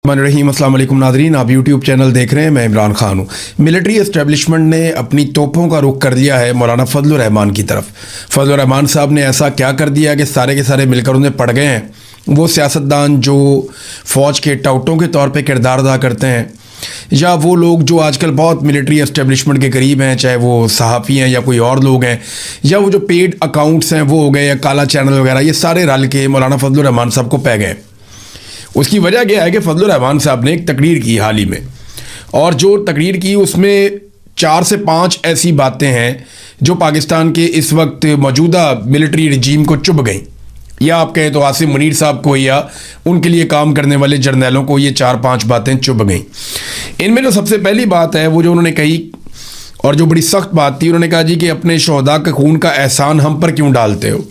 रहीम अस्सलाम वालेकुम नाज़रीन, आप यूट्यूब चैनल देख रहे हैं। मैं इमरान खान हूँ। मिलिट्री एस्टेब्लिशमेंट ने अपनी तोपों का रुख कर दिया है मौलाना फजलुर रहमान की तरफ। फजलुर रहमान साहब ने ऐसा क्या कर दिया कि सारे के सारे मिलकर उन्हें पड़ गए हैं। वो सियासतदान जो फ़ौज के टाउटों के तौर पर किरदार अदा करते हैं, या वो लोग जो आजकल बहुत मिलिट्री एस्टेब्लिशमेंट के करीब हैं, चाहे वो सहाफ़ी हैं या कोई और लोग हैं, या वो जो पेड अकाउंट्स हैं वो हो गए, या काला चैनल वगैरह, ये सारे रल के मौलाना फजलुर रहमान साहब को पै गए। उसकी वजह क्या है कि फजलुर रहमान साहब ने एक तकरीर की हाल ही में, और जो तकरीर की उसमें 4 से 5 ऐसी बातें हैं जो पाकिस्तान के इस वक्त मौजूदा मिलिट्री रजीम को चुभ गई, या आप कहें तो आसिम मुनीर साहब को या उनके लिए काम करने वाले जर्नैलों को ये 4-5 बातें चुभ गई। इनमें जो सबसे पहली बात है वो जो उन्होंने कही, और जो बड़ी सख्त बात थी, उन्होंने कहा जी कि अपने शोहदा के खून का एहसान हम पर क्यों डालते हो।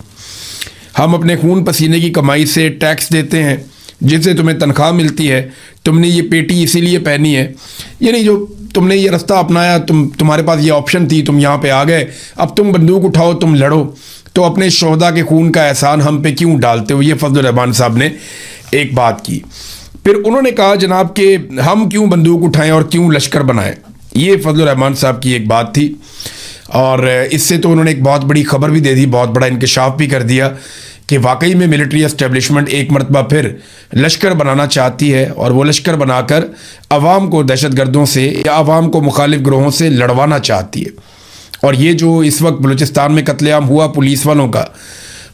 हम अपने खून पसीने की कमाई से टैक्स देते हैं, जिससे तुम्हें तनख्वाह मिलती है। तुमने ये पेटी इसीलिए पहनी है, यानी जो तुमने ये रास्ता अपनाया, तुम्हारे पास ये ऑप्शन थी, तुम यहाँ पे आ गए, अब तुम बंदूक उठाओ, तुम लड़ो, तो अपने शोहदा के खून का एहसान हम पे क्यों डालते हो। ये फजलुर रहमान साहब ने एक बात की। फिर उन्होंने कहा जनाब कि हम क्यों बंदूक उठाएं और क्यों लश्कर बनाएं। ये फजलुर रहमान साहब की एक बात थी, और इससे तो उन्होंने एक बहुत बड़ी खबर भी दे दी, बहुत बड़ा इंकशाफ भी कर दिया कि वाकई में मिलिट्री एस्टेब्लिशमेंट एक मरतबा फिर लश्कर बनाना चाहती है, और वो लश्कर बनाकर अवाम को दहशतगर्दों से या अवाम को मुखालिफ ग्रोहों से लड़वाना चाहती है। और ये जो इस वक्त बलूचिस्तान में कत्लेआम हुआ पुलिस वालों का,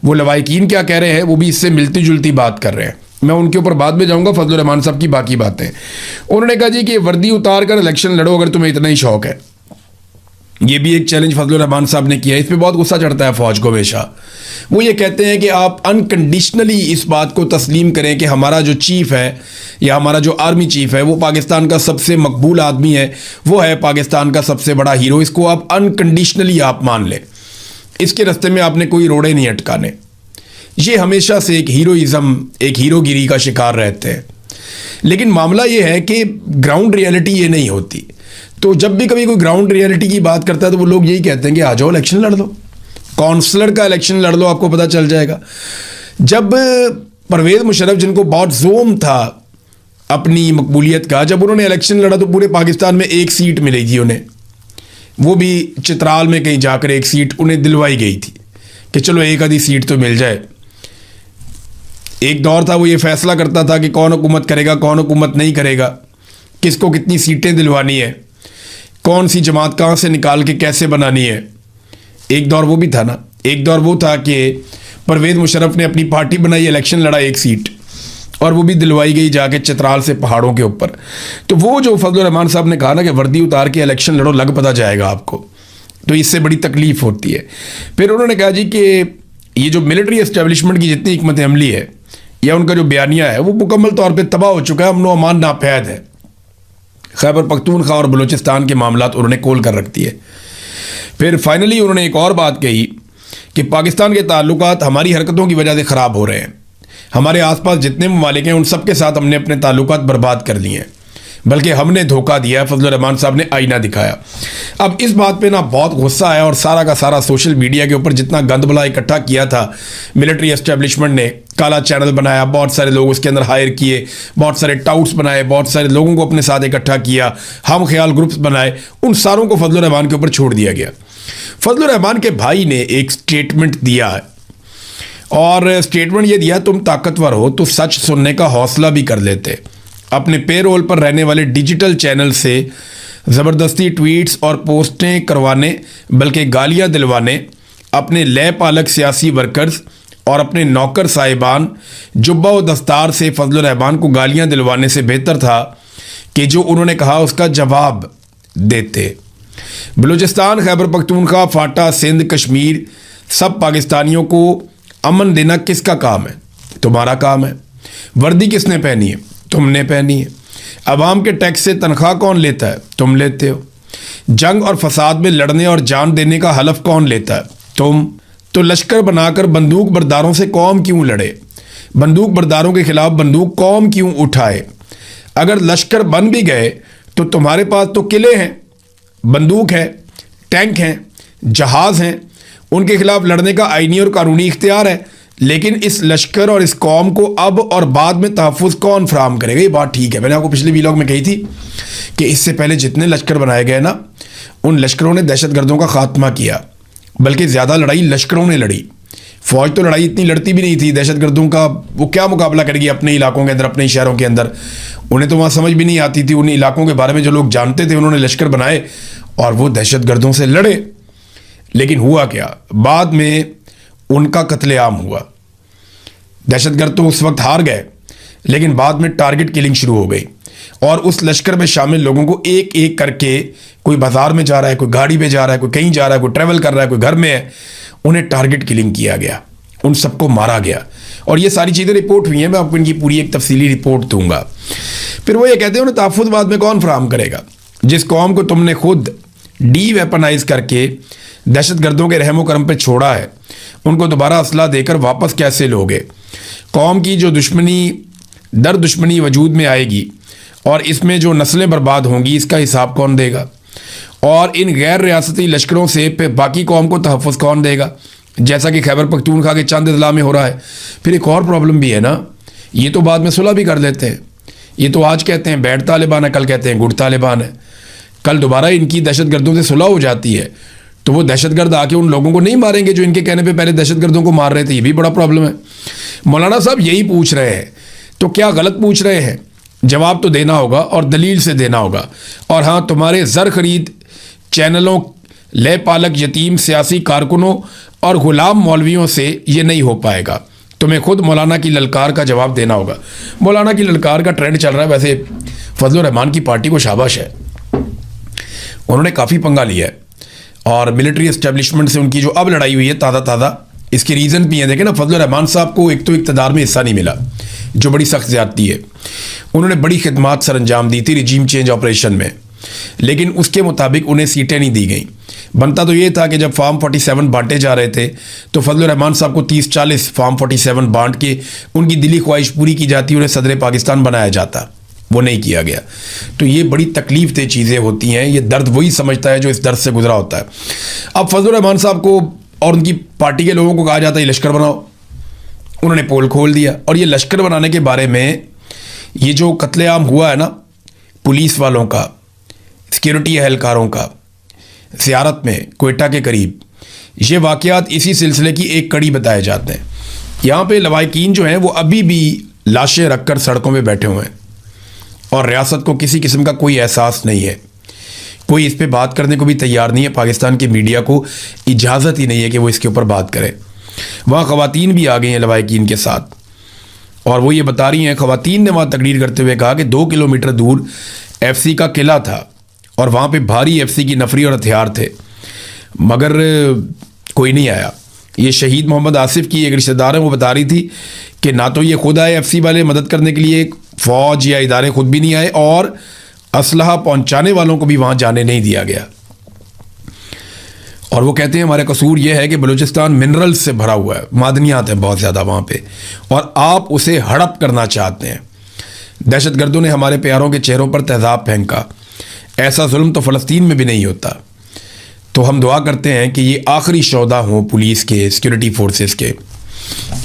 वो लवाहिकीन क्या कह रहे हैं, वो भी इससे मिलती जुलती बात कर रहे हैं। मैं उनके ऊपर बाद में जाऊँगा, फजलुर रहमान साहब की बाकी बातें। उन्होंने कहा जी कि वर्दी उतार कर इलेक्शन लड़ो अगर तुम्हें इतना ही शौक़ है। ये भी एक चैलेंज फजलुर रहमान साहब ने किया। इस पर बहुत गुस्सा चढ़ता है फ़ौज को हमेशा। वो ये कहते हैं कि आप अनकंडीशनली इस बात को तस्लीम करें कि हमारा जो चीफ़ है या हमारा जो आर्मी चीफ़ है वो पाकिस्तान का सबसे मकबूल आदमी है, वो है पाकिस्तान का सबसे बड़ा हीरो। इसको आप अनकंडीशनली आप मान लें, इसके रास्ते में आपने कोई रोड़े नहीं अटकाने। ये हमेशा से एक हीरोइज़म, एक हीरोगिरी का शिकार रहते हैं। लेकिन मामला ये है कि ग्राउंड रियलिटी ये नहीं होती। तो जब भी कभी कोई ग्राउंड रियलिटी की बात करता है तो वो लोग यही कहते हैं कि आ जाओ इलेक्शन लड़ लो, काउंसलर का इलेक्शन लड़ लो, आपको पता चल जाएगा। जब परवेज़ मुशर्रफ, जिनको बहुत जोम था अपनी मकबूलियत का, जब उन्होंने इलेक्शन लड़ा तो पूरे पाकिस्तान में एक सीट मिली थी उन्हें, वो भी चित्राल में कहीं जाकर एक सीट उन्हें दिलवाई गई थी कि चलो एक आधी सीट तो मिल जाए। एक दौर था वो ये फैसला करता था कि कौन हुकूमत करेगा, कौन हुकूमत नहीं करेगा, किसको कितनी सीटें दिलवानी है, कौन सी जमात कहाँ से निकाल के कैसे बनानी है। एक दौर वो भी था ना। एक दौर वो था कि परवेज़ मुशर्रफ ने अपनी पार्टी बनाई, इलेक्शन लड़ा एक सीट, और वो भी दिलवाई गई जाके चित्राल से पहाड़ों के ऊपर। तो वो जो फजलुर रहमान साहब ने कहा ना कि वर्दी उतार के इलेक्शन लड़ो, लग पता जाएगा आपको, तो इससे बड़ी तकलीफ़ होती है। फिर उन्होंने कहा जी कि ये जो मिलिट्री एस्टेब्लिशमेंट की जितनी हिकमत अमली है या उनका जो बयानिया है वो मुकम्मल तौर पर तबाह हो चुका है, अमन व अमान नापैद है। खैबर पख्तूनख्वा और बलूचिस्तान के मामलात उन्होंने खोल कर रख दिए। फिर फाइनली उन्होंने एक और बात कही कि पाकिस्तान के ताल्लुकात हमारी हरकतों की वजह से ख़राब हो रहे हैं। हमारे आसपास जितने ममालिक हैं उन सब के साथ हमने अपने ताल्लुकात बर्बाद कर लिए हैं, बल्कि हमने धोखा दिया है। फजलुर रहमान साहब ने आईना दिखाया। अब इस बात पे ना बहुत गुस्सा आया, और सारा का सारा सोशल मीडिया के ऊपर जितना गंद बला इकट्ठा किया था मिलिट्री एस्टेब्लिशमेंट ने, काला चैनल बनाया, बहुत सारे लोग उसके अंदर हायर किए, बहुत सारे टाउट्स बनाए, बहुत सारे लोगों को अपने साथ इकट्ठा किया, हम ख्याल ग्रुप्स बनाए, उन सारों को फजलुर रहमान के ऊपर छोड़ दिया गया। फजलुर रहमान के भाई ने एक स्टेटमेंट दिया है, और स्टेटमेंट ये दिया, तुम ताकतवर हो तो सच सुनने का हौसला भी कर लेते। अपने पेरोल पर रहने वाले डिजिटल चैनल से ज़बरदस्ती ट्वीट्स और पोस्टें करवाने, बल्कि गालियां दिलवाने अपने लय पालक सियासी वर्कर्स और अपने नौकर साहिबान जुब्बा व दस्तार से फजलुर रहमान को गालियां दिलवाने से बेहतर था कि जो उन्होंने कहा उसका जवाब देते। बलूचिस्तान, खैबर पख्तूनख्वा, फाटा, सिंध, कश्मीर, सब पाकिस्तानियों को अमन देना किसका काम है? तुम्हारा काम है। वर्दी किसने पहनी है? तुमने पहनी है। अवाम के टैक्स से तनख्वाह कौन लेता है? तुम लेते हो। जंग और फसाद में लड़ने और जान देने का हलफ कौन लेता है? तुम। तो लश्कर बनाकर बंदूक बरदारों से कौम क्यों लड़े? बंदूक बरदारों के खिलाफ बंदूक कौम क्यों उठाए? अगर लश्कर बन भी गए तो तुम्हारे पास तो किले हैं, बंदूक है, टैंक हैं, जहाज़ हैं, उनके खिलाफ लड़ने का आईनी और कानूनी इख्तियार है। लेकिन इस लश्कर और इस कौम को अब और बाद में तहफ़्फ़ुज़ कौन फराहम करेगा? ये बात ठीक है। मैंने आपको पिछले वीलॉग में कही थी कि इससे पहले जितने लश्कर बनाए गए ना, उन लश्करों ने दहशतगर्दों का खात्मा किया, बल्कि ज़्यादा लड़ाई लश्करों ने लड़ी। फ़ौज तो लड़ाई इतनी लड़ती भी नहीं थी। दहशतगर्दों का वो क्या मुकाबला करेगी अपने इलाकों के अंदर, अपने शहरों के अंदर? उन्हें तो वहाँ समझ भी नहीं आती थी। उन इलाकों के बारे में जो लोग जानते थे, उन्होंने लश्कर बनाए और वो दहशतगर्दों से लड़े। लेकिन हुआ क्या? बाद में उनका कत्लेआम हुआ। दहशतगर्द तो उस वक्त हार गए, लेकिन बाद में टारगेट किलिंग शुरू हो गई और उस लश्कर में शामिल लोगों को एक एक करके, कोई बाजार में जा रहा है, कोई गाड़ी में जा रहा है, कोई कहीं जा रहा है, कोई ट्रैवल कर रहा है, कोई घर में है, उन्हें टारगेट किलिंग किया गया, उन सबको मारा गया। और ये सारी चीज़ें रिपोर्ट हुई हैं, मैं आपको इनकी पूरी एक तफसीली रिपोर्ट दूंगा। फिर वो ये कहते हैं उन्हें तहफ़्फ़ुज़ बाद में कौन फराहम करेगा? जिस कौम को तुमने खुद डी वेपनाइज करके दहशतगर्दों के रहमो करम पे छोड़ा है, उनको दोबारा असला देकर वापस कैसे लोगे? कौम की जो दुश्मनी दर दुश्मनी वजूद में आएगी और इसमें जो नस्लें बर्बाद होंगी, इसका हिसाब कौन देगा? और इन गैर रियासती लश्करों से बाकी कौम को तहफ़्फ़ुज़ कौन देगा, जैसा कि खैबर पख्तूनख्वा के चंद अजला में हो रहा है? फिर एक और प्रॉब्लम भी है ना, ये तो बाद में सुलह भी कर लेते हैं। ये तो आज कहते हैं बैड तालिबान है, कल कहते हैं गुड तालिबान है। कल दोबारा इनकी दहशतगर्दों से सुलह हो जाती है तो वो दहशतगर्द आके उन लोगों को नहीं मारेंगे जो इनके कहने पे पहले दहशतगर्दों को मार रहे थे। ये भी बड़ा प्रॉब्लम है। मौलाना साहब यही पूछ रहे हैं, तो क्या गलत पूछ रहे हैं? जवाब तो देना होगा और दलील से देना होगा। और हाँ, तुम्हारे ज़र खरीद चैनलों, ले पालक यतीम सियासी कारकुनों और गुलाम मौलवियों से ये नहीं हो पाएगा। तुम्हें खुद मौलाना की ललकार का जवाब देना होगा। मौलाना की ललकार का ट्रेंड चल रहा है। वैसे फजलुर रहमान की पार्टी को शाबाश है, उन्होंने काफ़ी पंगा लिया है और मिलिट्री एस्टेब्लिशमेंट से उनकी जो अब लड़ाई हुई है ताज़ा, इसके रीज़न भी हैं। देखें ना, फजलुर रहमान साहब को एक तो इक़्तिदार में हिस्सा नहीं मिला, जो बड़ी सख्त ज़्यादती है। उन्होंने बड़ी खिदमात सर अंजाम दी थी रिजीम चेंज ऑपरेशन में, लेकिन उसके मुताबिक उन्हें सीटें नहीं दी गई। बनता तो ये था कि जब फॉर्म 47 बांटे जा रहे थे तो फजलुर रहमान साहब को 30-40 फॉर्म 47 बांट के उनकी दिली ख्वाहिश पूरी की जाती, उन्हें सदर पाकिस्तान बनाया जाता। वो नहीं किया गया। तो ये बड़ी तकलीफ दे चीज़ें होती हैं। ये दर्द वही समझता है जो इस दर्द से गुजरा होता है। अब फजलुर रहमान साहब को और उनकी पार्टी के लोगों को कहा जाता है लश्कर बनाओ, उन्होंने पोल खोल दिया। और ये लश्कर बनाने के बारे में ये जो कत्लेआम हुआ है ना, पुलिस वालों का, सिक्योरिटी एहलकारों का ज़ियारत में कोयटा के करीब, ये वाक़यात इसी सिलसिले की एक कड़ी बताए जाते हैं। यहाँ पे लवाहिकीन जो हैं वो अभी भी लाशें रखकर सड़कों में बैठे हुए हैं और रियासत को किसी किस्म का कोई एहसास नहीं है। कोई इस पे बात करने को भी तैयार नहीं है। पाकिस्तान की मीडिया को इजाज़त ही नहीं है कि वो इसके ऊपर बात करे। वहाँ ख़वातीन भी आ गई हैं लवाहिकीन के साथ और वो ये बता रही हैं, ख़वातीन ने वहाँ तकरीर करते हुए कहा कि 2 किलोमीटर दूर FC का किला था और वहाँ पे भारी FC की नफरी और हथियार थे, मगर कोई नहीं आया। ये शहीद मोहम्मद आसिफ की एक रिश्तेदार है, वो बता रही थी कि ना तो ये खुद आए FC वाले मदद करने के लिए, फ़ौज या इदारे खुद भी नहीं आए और असलहा पहुंचाने वालों को भी वहां जाने नहीं दिया गया। और वो कहते हैं हमारा कसूर यह है कि बलूचिस्तान मिनरल्स से भरा हुआ है, मादनियात हैं बहुत ज़्यादा वहाँ पे, और आप उसे हड़प करना चाहते हैं। दहशतगर्दों ने हमारे प्यारों के चेहरों पर तेज़ाब फेंका। ऐसा जुल्म तो फ़लस्तीन में भी नहीं होता। तो हम दुआ करते हैं कि ये आखिरी शौदा हों पुलिस के, सिक्योरिटी फोर्सेस के।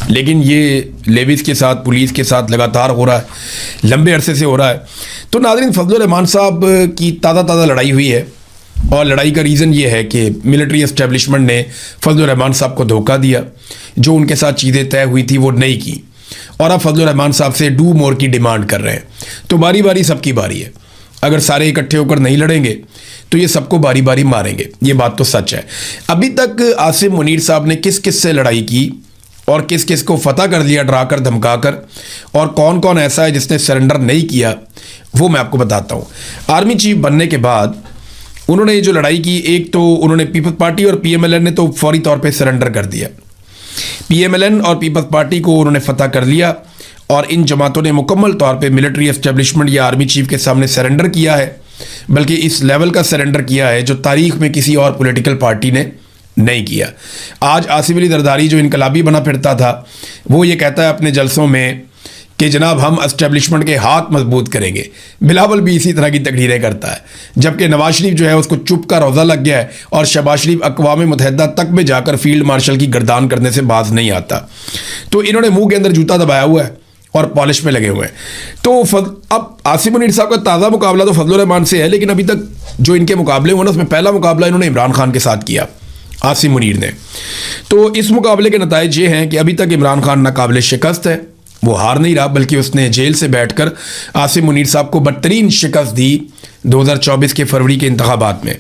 लेकिन ये लेविस के साथ, पुलिस के साथ लगातार हो रहा है, लंबे अरसे से हो रहा है। तो नाज़रीन, फजलुर रहमान साहब की ताज़ा लड़ाई हुई है और लड़ाई का रीज़न ये है कि मिलिट्री एस्टेब्लिशमेंट ने फजलुर रहमान साहब को धोखा दिया। जो उनके साथ चीज़ें तय हुई थी वो नहीं की और अब फजलुर रहमान साहब से डू मोर की डिमांड कर रहे हैं। तो बारी बारी सबकी बारी है। अगर सारे इकट्ठे होकर नहीं लड़ेंगे तो ये सबको बारी बारी मारेंगे। ये बात तो सच है। अभी तक आसिम मुनीर साहब ने किस किस से लड़ाई की और किस किस को फतह कर दिया डरा कर धमका कर, और कौन कौन ऐसा है जिसने सरेंडर नहीं किया, वो मैं आपको बताता हूँ। आर्मी चीफ बनने के बाद उन्होंने ये जो लड़ाई की, एक तो उन्होंने पीपल्स पार्टी और PMLN ने तो फौरी तौर पे सरेंडर कर दिया। PMLN और पीपल्स पार्टी को उन्होंने फतह कर लिया और इन जमातों ने मुकम्मल तौर पे मिलिट्री एस्टेब्लिशमेंट या आर्मी चीफ के सामने सरेंडर किया है, बल्कि इस लेवल का सरेंडर किया है जो तारीख में किसी और पॉलिटिकल पार्टी ने नहीं किया। आज आसिफ अली जरदारी जो इनकलाबी बना फिरता था, वो ये कहता है अपने जलसों में कि जनाब हम एस्टेब्लिशमेंट के हाथ मजबूत करेंगे। बिलावल भी इसी तरह की तकरीरें करता है, जबकि नवाज शरीफ जो है उसको चुप का रोज़ा लग गया है और शहबाज शरीफ अक़वाम मुत्तहिदा तक में जाकर फील्ड मार्शल की गर्दान करने से बाज नहीं आता। तो इन्होंने मुंह के अंदर जूता दबाया हुआ है और पॉलिश पे लगे हुए हैं। तो अब आसिम मुनीर साहब का ताज़ा मुकाबला तो फजलुर रहमान से है, लेकिन अभी तक जो इनके मुकाबले हुए ना उसमें पहला मुकाबला इन्होंने इमरान खान के साथ किया, आसिम मुनीर ने। तो इस मुकाबले के नताइज ये हैं कि अभी तक इमरान खान नाकाबिल शिकस्त है, वो हार नहीं रहा, बल्कि उसने जेल से बैठकर आसिम मुनीर साहब को बदतरीन शिकस्त दी 2024 के फरवरी के इंतखाबात में।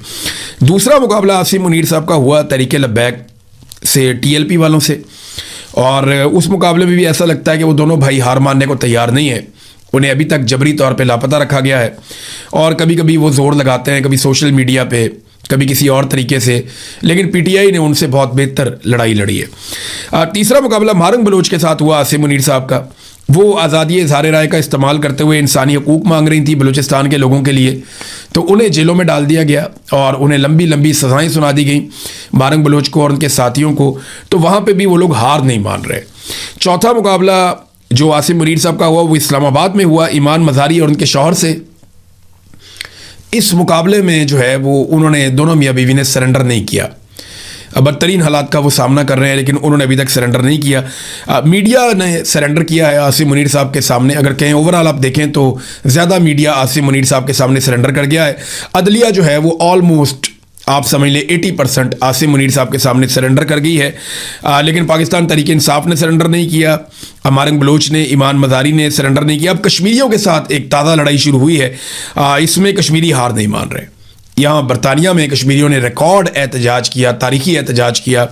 दूसरा मुकाबला आसिम मुनीर साहब का हुआ तहरीके लब्बैक से TLP वालों से, और उस मुकाबले में भी ऐसा लगता है कि वो दोनों भाई हार मानने को तैयार नहीं है। उन्हें अभी तक जबरी तौर पे लापता रखा गया है और कभी कभी वो जोर लगाते हैं, कभी सोशल मीडिया पे, कभी किसी और तरीके से, लेकिन PTI ने उनसे बहुत बेहतर लड़ाई लड़ी है। तीसरा मुकाबला मारंग बलोच के साथ हुआ आसिम मुनीर साहब का। वो आज़ादी इज़हार राय का इस्तेमाल करते हुए इंसानी हकूक़ मांग रही थी बलूचिस्तान के लोगों के लिए, तो उन्हें जेलों में डाल दिया गया और उन्हें लंबी लंबी सज़ाएँ सुना दी गई, मारंग बलोच को और उनके साथियों को। तो वहाँ पर भी वो लोग हार नहीं मान रहे। चौथा मुकाबला जो आसिम मुनीर साहब का हुआ वो इस्लामाबाद में हुआ ईमान मज़ारी और उनके शौहर से। इस मुकाबले में जो है वो उन्होंने, दोनों मियाँ बीवी ने सरेंडर नहीं किया। बदतरीन हालात का वो सामना कर रहे हैं, लेकिन उन्होंने अभी तक सरेंडर नहीं किया। मीडिया ने सरेंडर किया है आसिम मुनीर साहब के सामने। अगर कहें ओवरऑल आप देखें तो ज़्यादा मीडिया आसिम मुनीर साहब के सामने सरेंडर कर गया है। अदलिया जो है वो ऑलमोस्ट आप समझ लें 80% आसिम मुनीर साहब के सामने सरेंडर कर गई है, लेकिन पाकिस्तान तहरीक इंसाफ ने सरेंडर नहीं किया, मारंग बलोच ने, ईमान मज़ारी ने सरेंडर नहीं किया। अब कश्मीरियों के साथ एक ताज़ा लड़ाई शुरू हुई है, इसमें कश्मीरी हार नहीं मान रहे। यहाँ बरतानिया में कश्मीरियों ने रिकॉर्ड एहतजाज किया, तारीखी एहतजाज किया,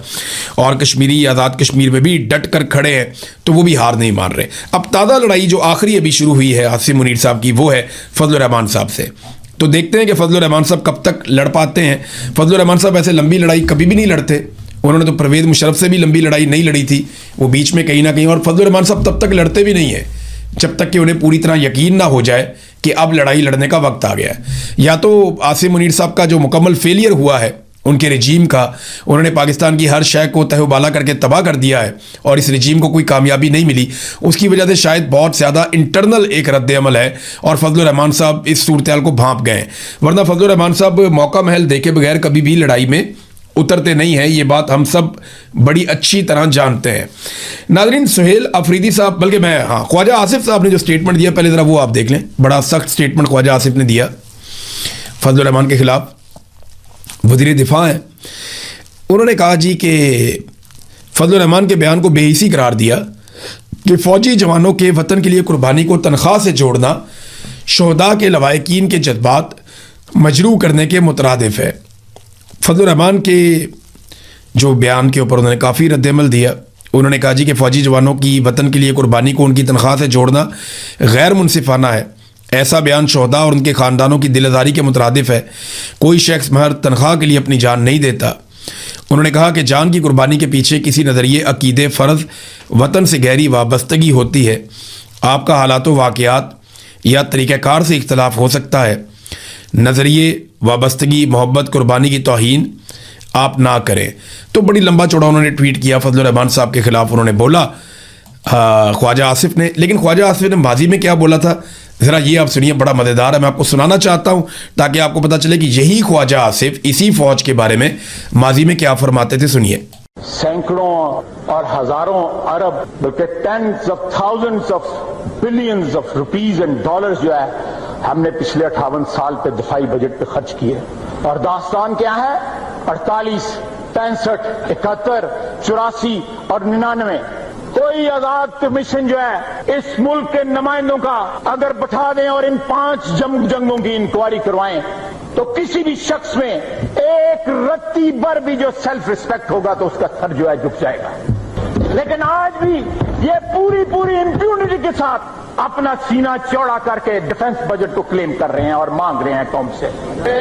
और कश्मीरी आज़ाद कश्मीर में भी डट कर खड़े हैं, तो वो भी हार नहीं मान रहे। अब ताज़ा लड़ाई जो आखिरी अभी शुरू हुई है आसिम मुनीर साहब की, वो है फजलुर रहमान साहब से। तो देखते हैं कि फजलुर रहमान साहब कब तक लड़ पाते हैं। फजलुर रहमान साहब ऐसे लंबी लड़ाई कभी भी नहीं लड़ते, उन्होंने तो परवेज़ मुशर्रफ से भी लंबी लड़ाई नहीं लड़ी थी, वो बीच में कहीं ना कहीं, और फजलुर रहमान साहब तब तक लड़ते भी नहीं है जब तक कि उन्हें पूरी तरह यकीन ना हो जाए कि अब लड़ाई लड़ने का वक्त आ गया है। या तो आसिम मुनीर साहब का जो मुकम्मल फेलियर हुआ है उनके रजीम का, उन्होंने पाकिस्तान की हर शय को तहबाला करके तबाह कर दिया है और इस रजीम को कोई कामयाबी नहीं मिली, उसकी वजह से शायद बहुत ज़्यादा इंटरनल एक रद्द अमल है और फजलुर रहमान साहब इस सूरत हाल को भांप गए। वरना फजलुर रहमान साहब मौका महल देखे बगैर कभी भी लड़ाई में उतरते नहीं हैं, ये बात हम सब बड़ी अच्छी तरह जानते हैं। नाज़रीन, सुहेल अफरीदी साहब, बल्कि ख्वाजा आसिफ साहब ने जो स्टेटमेंट दिया, पहले ज़रा वो आप देख लें। बड़ा सख्त स्टेटमेंट ख्वाजा आसिफ ने दिया फजलुर रहमान के ख़िलाफ़। वज़ीर दिफा हैं, उन्होंने कहा जी कि फजलुर रहमान के बयान को बेहिसी करार दिया कि फ़ौजी जवानों के वतन के लिए कुर्बानी को तनख्वाह से जोड़ना शोहदा के लवाहिकीन के जज्बात मजरू करने के मुतरादिफ है। फजलुर रहमान के जो बयान के ऊपर उन्होंने काफ़ी रद्दअमल दिया। उन्होंने कहा जी कि फ़ौजी जवानों की वतन के लिए कुर्बानी को उनकी तनख्वाह से जोड़ना गैर मुनसिफाना है। ऐसा बयान शोहदा और उनके ख़ानदानों की दिलदारी के मुतरादिफ है। कोई शख्स महर तनख्वाह के लिए अपनी जान नहीं देता। उन्होंने कहा कि जान की कुर्बानी के पीछे किसी नज़रिए, अकीदे, फ़र्ज़, वतन से गहरी वाबस्तगी होती है। आपका हालात वाक़यात या तरीक़ाकार से इख्तलाफ हो सकता है। नज़रिए, वाबस्तगी, मोहब्बत, कुर्बानी की तौहीन आप ना करें। तो बड़ी लंबा चौड़ा उन्होंने ट्वीट किया फजलुर रहमान साहब के ख़िलाफ़। उन्होंने बोला ख्वाजा आसिफ ने, लेकिन ख्वाजा आसिफ ने माजी में क्या बोला था ज़रा ये आप सुनिए, बड़ा मज़ेदार है। मैं आपको सुनाना चाहता हूँ ताकि आपको पता चले कि यही ख्वाजा आसिफ इसी फ़ौज के बारे में माजी में क्या फरमाते थे। सुनिए। सैकड़ों और हजारों अरब, बल्कि tens of thousands of billions of rupees and dollars जो है हमने पिछले 58 साल पे दिफाई बजट पे खर्च किए। और दास्तान क्या है? 48, 65, 71, 84 और 99। कोई आजाद कमीशन जो है इस मुल्क के नुमाइंदों का अगर बैठा दें और इन 5 जंगों की इंक्वायरी करवाएं तो किसी भी शख्स में एक रत्ती भर भी जो सेल्फ रिस्पेक्ट होगा तो उसका सर जो है झुक जाएगा। लेकिन आज भी ये पूरी इंप्यूनिटी के साथ अपना सीना चौड़ा करके डिफेंस बजट को क्लेम कर रहे हैं और मांग रहे हैं कौम से।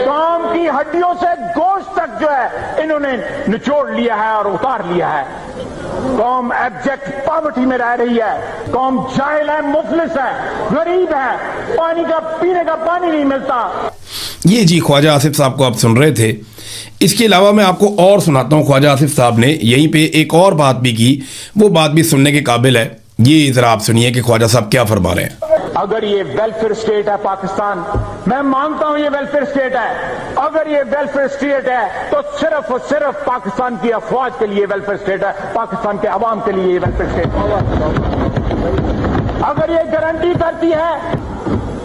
कौम की हड्डियों से गोश्त तक जो है इन्होंने निचोड़ लिया है और उतार लिया है। कौम एब्जेक्ट पॉवर्टी में रह रही है। कौम जाहिल है, मुफलिस है, गरीब है, पानी का पीने का पानी नहीं मिलता। ये जी ख्वाजा आसिफ साहब को आप सुन रहे थे। इसके अलावा मैं आपको और सुनाता हूँ। ख्वाजा आसिफ साहब ने यहीं पे एक और बात भी की, वो बात भी सुनने के काबिल है। ये जरा आप सुनिए कि ख्वाजा साहब क्या फरमा रहे हैं। अगर ये वेलफेयर स्टेट है पाकिस्तान, मैं मानता हूं ये वेलफेयर स्टेट है, अगर ये वेलफेयर स्टेट है तो सिर्फ और सिर्फ पाकिस्तान की अफवाज के लिए वेलफेयर स्टेट है, पाकिस्तान के अवाम के लिए वेलफेयर स्टेट है। अगर ये गारंटी करती है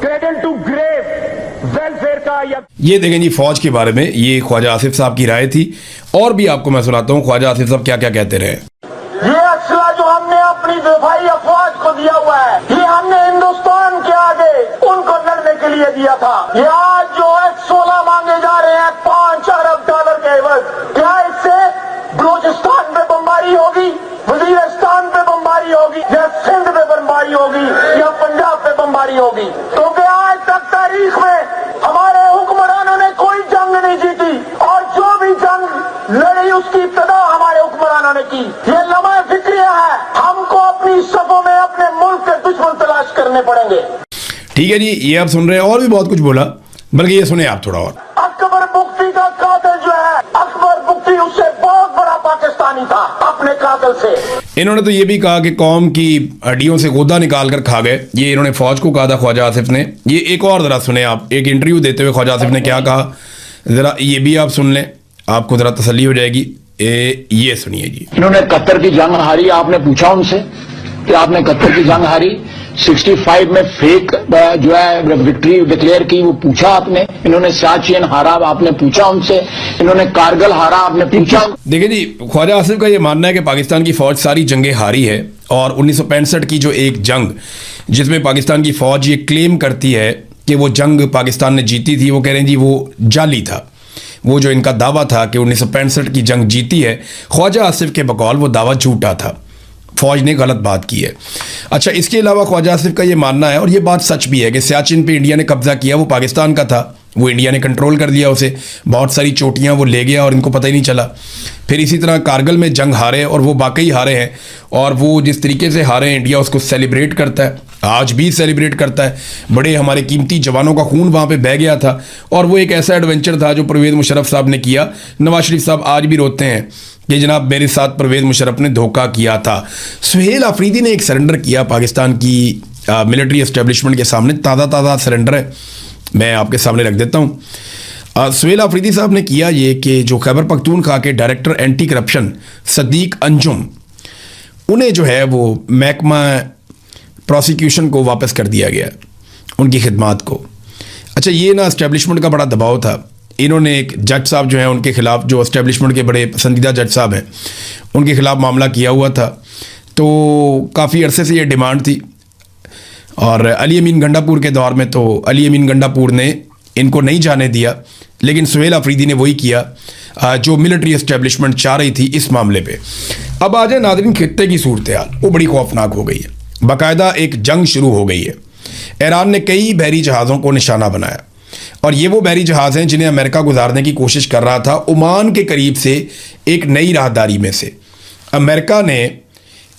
क्रेडल टू ग्रेव वेलफेयर का, या ये देखें जी फौज के बारे में ये ख्वाजा आसिफ साहब की राय थी। और भी आपको मैं सुनाता हूँ ख्वाजा आसिफ साहब क्या क्या कहते रहे। ये असला जो हमने अपनी दफाई अफवाज को दिया हुआ है, ये हमने हिंदुस्तान के आगे उनको लड़ने के लिए दिया था। ये आज जो F-16 मांगे जा रहे हैं $5 अरब के एवज, क्या इससे बलूचिस्तान पे बमबारी होगी, वजीरिस्तान पे बमबारी होगी, या सिंध पे बमबारी होगी, या पंजाब पे बमबारी होगी? क्योंकि आज तक तारीख में हमारे हुक्मरानों ने कोई जंग नहीं जीती, और जो भी जंग लड़ी उसकी इब्तदा हमारे हुक्मरानों ने की। ये लम्हा फिक्रिया है, हमको अपनी सफों में अपने मुल्क के दुश्मन तलाश करने पड़ेंगे। ठीक है जी, ये आप सुन रहे हैं। और भी बहुत कुछ बोला, बल्कि ये सुने आप थोड़ा और। अकबर बुख्ती का कातिल जो है, अकबर बुख्ती उससे बहुत बड़ा पाकिस्तानी था अपने कातिल से। इन्होंने तो ये भी कहा कि कौम की हड्डियों से गोदा निकाल कर खा गए। ये इन्होंने फौज को कहा था ख्वाजा आसिफ ने। ये एक और जरा सुने आप, एक इंटरव्यू देते हुए ख्वाजा आसिफ ने क्या कहा, जरा ये भी आप सुन लें, आपको जरा तसल्ली हो जाएगी। ये सुनिए जी। इन्होंने कतर की जंग हारी, आपने पूछा उनसे कि आपने कतर की जंग हारी, 65 में फेक जो है विक्ट्री डिक्लेयर की, वो पूछा आपने। इन्होंने सियाचिन हारा, आपने पूछा उनसे। इन्होंने कारगिल हारा, आपने पूछा। देखिए जी, ख्वाजा आसिफ का ये मानना है कि पाकिस्तान की फौज सारी जंगें हारी है, और 1965 की जो एक जंग जिसमें पाकिस्तान की फौज ये क्लेम करती है कि वो जंग पाकिस्तान ने जीती थी, वो कह रहे हैं जी वो जाली था। वो जो इनका दावा था कि 1965 की जंग जीती है, ख्वाजा आसिफ के बकौल वो दावा झूठा था, फौज ने गलत बात की है। अच्छा, इसके अलावा ख्वाजा आसिफ का ये मानना है, और ये बात सच भी है, कि सियाचिन पे इंडिया ने कब्जा किया, वो पाकिस्तान का था, वो इंडिया ने कंट्रोल कर दिया उसे, बहुत सारी चोटियां वो ले गया और इनको पता ही नहीं चला। फिर इसी तरह कारगिल में जंग हारे, और वो वाकई हारे हैं, और वो जिस तरीके से हारे हैं इंडिया उसको सेलिब्रेट करता है, आज भी सेलिब्रेट करता है। बड़े हमारे कीमती जवानों का खून वहाँ पे बह गया था, और वो एक ऐसा एडवेंचर था जो परवेज़ मुशर्रफ साहब ने किया। नवाज शरीफ साहब आज भी रोते हैं कि जनाब मेरे साथ परवेज़ मुशर्रफ ने धोखा किया था। सुहेल अफरीदी ने एक सरेंडर किया पाकिस्तान की मिलिट्री एस्टेब्लिशमेंट के सामने, ताज़ा सरेंडर है, मैं आपके सामने रख देता हूँ। सुहेल अफरीदी साहब ने किया ये कि जो खैबर पख्तूनख्वा के director anti corruption Sadiq Anjum, उन्हें जो है वो महकमा प्रोसिक्यूशन को वापस कर दिया गया, उनकी खिदमात को। अच्छा, ये ना एस्टेब्लिशमेंट का बड़ा दबाव था। इन्होंने एक जज साहब जो हैं उनके खिलाफ, जो एस्टेब्लिशमेंट के बड़े पसंदीदा जज साहब हैं, उनके खिलाफ मामला किया हुआ था। तो काफ़ी अरसे से ये डिमांड थी, और अली अमीन गंडापुर के दौर में तो अली अमीन गंडापुर ने इनको नहीं जाने दिया, लेकिन सुहेल अफरीदी ने वही किया जो मिलिट्री एस्टेब्लिशमेंट चाह रही थी इस मामले पे। अब आ जाए नाज़रीन खित्ते की सूरत हाल, वो बड़ी खौफनाक हो गई है। बाकायदा एक जंग शुरू हो गई है। ईरान ने कई बहरी जहाज़ों को निशाना बनाया, और ये वो बहरी जहाज़ हैं जिन्हें अमेरिका गुजारने की कोशिश कर रहा था ओमान के करीब से एक नई राहदारी में से। अमेरिका ने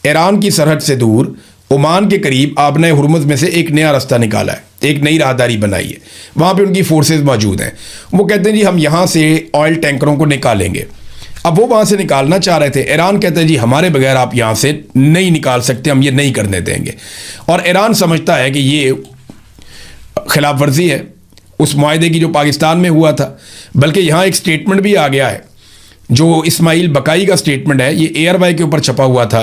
ईरान की सरहद से दूर ओमान के करीब आबनाए हुरमुज़ में से एक नया रास्ता निकाला है, एक नई राहदारी बनाई है। वहाँ पे उनकी फोर्सेस मौजूद हैं। वो कहते हैं जी हम यहाँ से ऑयल टैंकरों को निकालेंगे। अब वो वहाँ से निकालना चाह रहे थे, ईरान कहते हैं जी हमारे बगैर आप यहाँ से नहीं निकाल सकते, हम ये नहीं करने देंगे। और ईरान समझता है कि ये खिलाफ वर्जी है उस मुआहदे की जो पाकिस्तान में हुआ था। बल्कि यहाँ एक स्टेटमेंट भी आ गया है, जो इस्माइल बकाई का स्टेटमेंट है, ये एयरवाई के ऊपर छपा हुआ था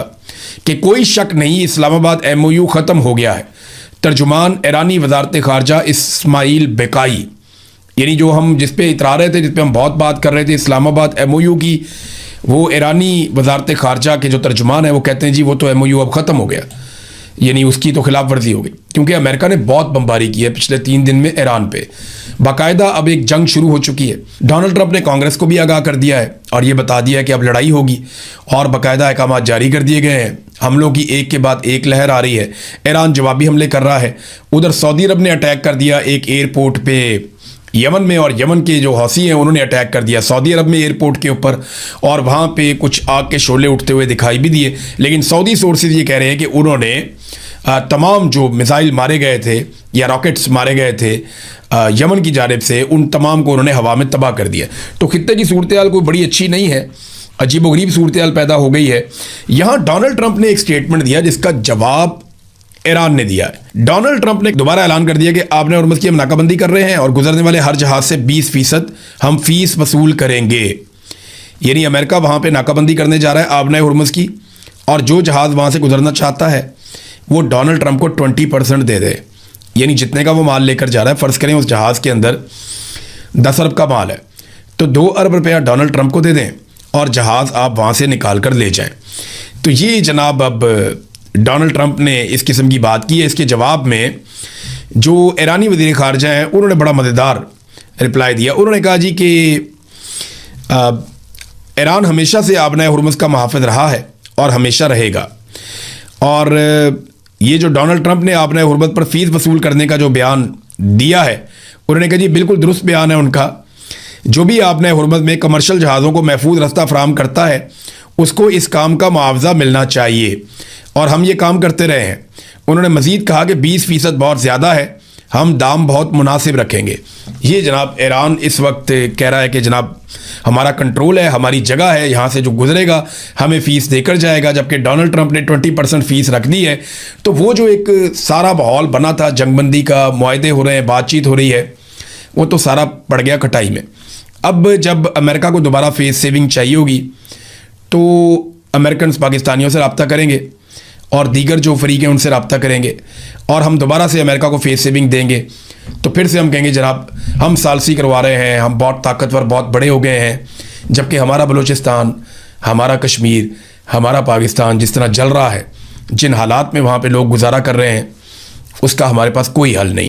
कि कोई शक नहीं इस्लामाबाद MOU ख़त्म हो गया है। तर्जुमान ईरानी वजारत खारजा इस्माइल बकाई, यानी जो हम जिस पे इतरा रहे थे, जिस पे हम बहुत बात कर रहे थे इस्लामाबाद MOU की, वो ईरानी वजारत खारजा के जो तर्जुमान है वो कहते हैं जी वो तो MOU अब ख़त्म हो गया, यानी उसकी तो खिलाफ वर्जी हो गई। क्योंकि अमेरिका ने बहुत बमबारी की है पिछले 3 दिन में ईरान पे। बाकायदा अब एक जंग शुरू हो चुकी है। डोनाल्ड ट्रंप ने कांग्रेस को भी आगाह कर दिया है और ये बता दिया कि अब लड़ाई होगी, और बाकायदा अहकाम जारी कर दिए गए हैं। हमलों की एक के बाद एक लहर आ रही है। ईरान जवाबी हमले कर रहा है। उधर सऊदी अरब ने अटैक कर दिया एक एयरपोर्ट पे यमन में, और यमन के जो हौसी हैं उन्होंने अटैक कर दिया सऊदी अरब में एयरपोर्ट के ऊपर, और वहाँ पे कुछ आग के शोले उठते हुए दिखाई भी दिए। लेकिन सऊदी सोर्सेज ये कह रहे हैं कि उन्होंने तमाम जो मिसाइल मारे गए थे या रॉकेट्स मारे गए थे यमन की जानिब से, उन तमाम को उन्होंने हवा में तबाह कर दिया। तो खित्ते की सूरत हाल कोई बड़ी अच्छी नहीं है, अजीबोगरीब सूरत हाल पैदा हो गई है। यहाँ डोनाल्ड ट्रंप ने एक स्टेटमेंट दिया जिसका जवाब ईरान ने दिया है। डोनाल्ड ट्रंप ने दोबारा ऐलान कर दिया कि आपने हुर्मुज़ की हम नाकाबंदी कर रहे हैं और गुजरने वाले हर जहाज से 20% हम फीस वसूल करेंगे। यानी अमेरिका वहाँ पे नाकाबंदी करने जा रहा है आपने हुर्मुज़ की, और जो जहाज़ वहाँ से गुजरना चाहता है वो डोनाल्ड ट्रंप को 20% दे दे। यानी जितने का वो माल लेकर जा रहा है, फ़र्ज़ करें उस जहाज़ के अंदर 10 अरब का माल है तो 2 अरब रुपया डोनाल्ड ट्रंप को दे दें और जहाज़ आप वहाँ से निकाल कर ले जाएं। तो ये जनाब अब डोनाल्ड ट्रंप ने इस किस्म की बात की है। इसके जवाब में जो ईरानी वज़ीर ख़ारजा हैं उन्होंने बड़ा मज़ेदार रिप्लाई दिया। उन्होंने कहा जी कि ईरान हमेशा से आबना हुर्मुज़ का मुहाफ़िज़ रहा है और हमेशा रहेगा, और ये जो डोनाल्ड ट्रंप ने आबना हुर्मुज़ पर फ़ीस वसूल करने का जो बयान दिया है, उन्होंने कहा जी बिल्कुल दुरुस्त बयान है उनका। जो भी आबना हुर्मुज़ में कमर्शियल जहाज़ों को महफूज रास्ता फराहम करता है उसको इस काम का मुआवजा मिलना चाहिए, और हम ये काम करते रहे हैं। उन्होंने मज़ीद कहा कि 20% बहुत ज़्यादा है, हम दाम बहुत मुनासिब रखेंगे। ये जनाब ईरान इस वक्त कह रहा है कि जनाब हमारा कंट्रोल है, हमारी जगह है, यहाँ से जो गुजरेगा हमें फ़ीस देकर जाएगा, जबकि डोनाल्ड ट्रंप ने 20% फ़ीस रख दी है। तो वो जो एक सारा माहौल बना था, जंगबंदी का, मुआहदे हो रहे हैं, बातचीत हो रही है, वो तो सारा पड़ गया खटाई में। अब जब अमेरिका को दोबारा फ़ेस सेविंग चाहिए होगी तो अमेरिकन पाकिस्तानियों से रब्ता करेंगे और दीगर जो फरीक हैं उनसे रब्ता करेंगे और हम दोबारा से अमेरिका को फेस सेविंग देंगे। तो फिर से हम कहेंगे जनाब हम सालसी करवा रहे हैं, हम बहुत ताकतवर, बहुत बड़े हो गए हैं, जबकि हमारा बलूचिस्तान, हमारा कश्मीर, हमारा पाकिस्तान जिस तरह जल रहा है, जिन हालात में वहाँ पे लोग गुजारा कर रहे हैं, उसका हमारे पास कोई हल नहीं।